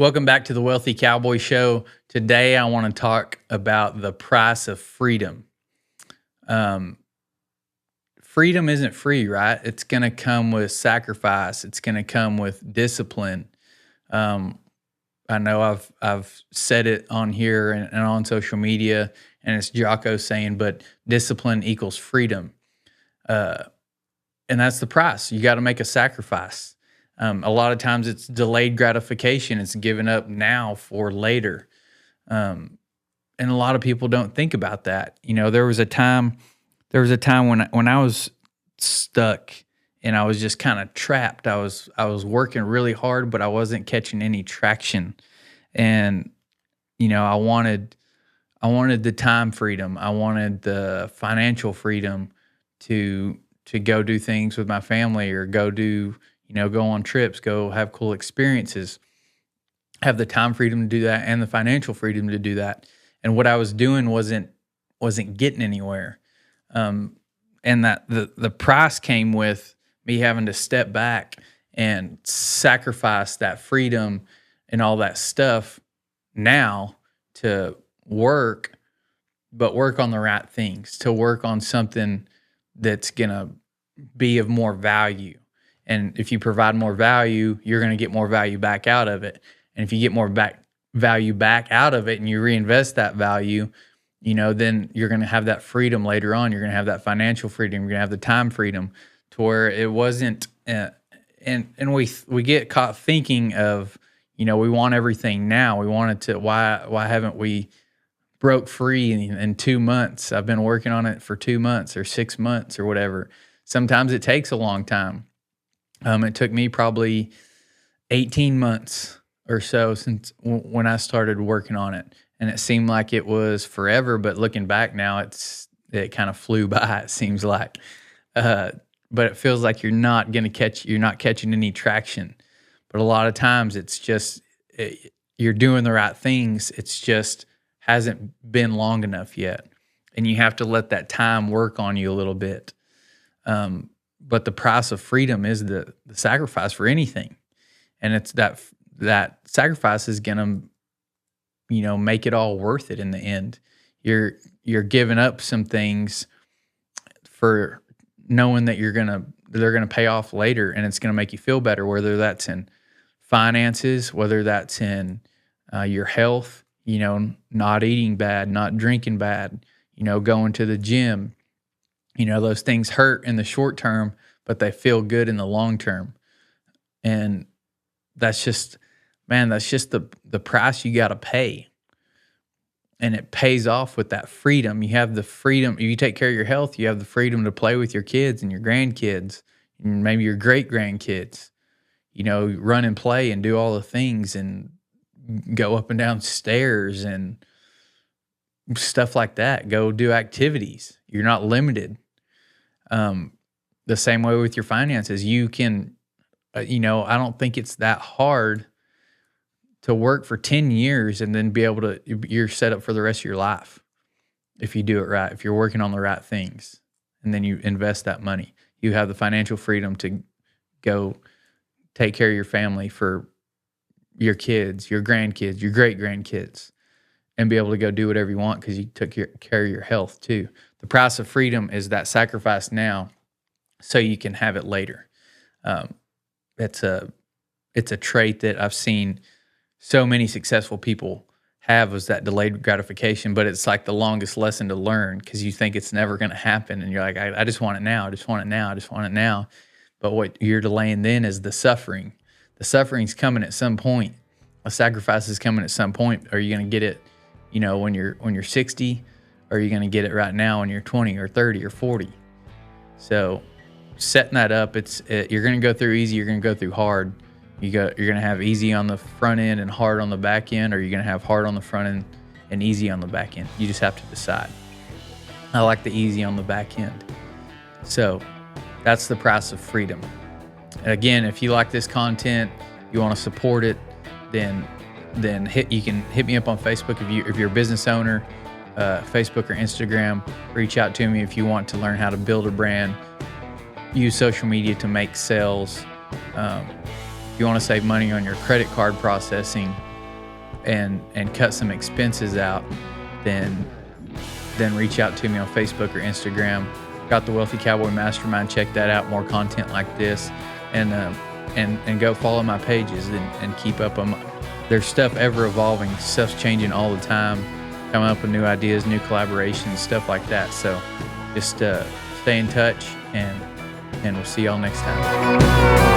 Welcome back to the Wealthy Cowboy Show. Today, I want to talk about the price of freedom. Freedom isn't free, right? It's going to come with sacrifice. It's going to come with discipline. I know I've said it on here and on social media, and it's Jocko saying, but discipline equals freedom. And that's the price. You got to make a sacrifice. A lot of times it's delayed gratification. It's given up now for later. And a lot of people don't think about that. You know, there was a time when I was stuck and I was just kind of trapped. I was working really hard, but I wasn't catching any traction. And, you know, I wanted the time freedom. I wanted the financial freedom to go do things with my family or go on trips, go have cool experiences, have the time freedom to do that and the financial freedom to do that. And what I was doing wasn't getting anywhere. And that the price came with me having to step back and sacrifice that freedom and all that stuff now to work, but work on the right things, to work on something that's going to be of more value. And if you provide more value, you're going to get more value back out of it. And if you get more value back out of it and you reinvest that value, you know, then you're going to have that freedom later on. You're going to have that financial freedom. You're going to have the time freedom to where it wasn't. And we get caught thinking of, you know, we want everything now. We want it to. Why haven't we broke free in 2 months? I've been working on it for 2 months or 6 months or whatever. Sometimes it takes a long time. It took me probably 18 months or so since when I started working on it. And it seemed like it was forever, but looking back now, it kind of flew by, it seems like. But it feels like you're not catching any traction. But a lot of times it's just, you're doing the right things. It's just hasn't been long enough yet. And you have to let that time work on you a little bit. But the price of freedom is the sacrifice for anything. And it's that sacrifice is going to, you know, make it all worth it in the end. You're giving up some things for knowing that they're going to pay off later, and it's going to make you feel better, whether that's in finances, whether that's in your health, you know, not eating bad, not drinking bad, you know, going to the gym. You know, those things hurt in the short term, but they feel good in the long term. And that's just the price you got to pay. And it pays off with that freedom. You have the freedom. If you take care of your health, you have the freedom to play with your kids and your grandkids and maybe your great-grandkids. You know, run and play and do all the things and go up and down stairs and stuff like that. Go do activities. You're not limited. The same way with your finances. You can, I don't think it's that hard to work for 10 years and then be able to, you're set up for the rest of your life if you do it right, if you're working on the right things, and then you invest that money. You have the financial freedom to go take care of your family for your kids, your grandkids, your great-grandkids, and be able to go do whatever you want because you took care of your health too. The price of freedom is that sacrifice now so you can have it later. It's a trait that I've seen so many successful people have, was that delayed gratification, but it's like the longest lesson to learn because you think it's never going to happen. And you're like, I just want it now. I just want it now. I just want it now. But what you're delaying then is the suffering. The suffering's coming at some point. A sacrifice is coming at some point. Are you going to get it, you know, when you're 60, or are you going to get it right now when you're 20 or 30 or 40? So setting that up, you're going to go through easy, you're going to go through hard. You're going to have easy on the front end and hard on the back end, or you're going to have hard on the front end and easy on the back end. You just have to decide. I like the easy on the back end. So that's the price of freedom. And again, if you like this content, you want to support it, then you can hit me up on Facebook if you're a business owner, Facebook or Instagram. Reach out to me if you want to learn how to build a brand, use social media to make sales. If you want to save money on your credit card processing, and cut some expenses out, then reach out to me on Facebook or Instagram. Got the Wealthy Cowboy Mastermind. Check that out. More content like this, and go follow my pages and keep up on. There's stuff ever evolving. Stuff's changing all the time. Coming up with new ideas, new collaborations, stuff like that. So just stay in touch, and we'll see y'all next time.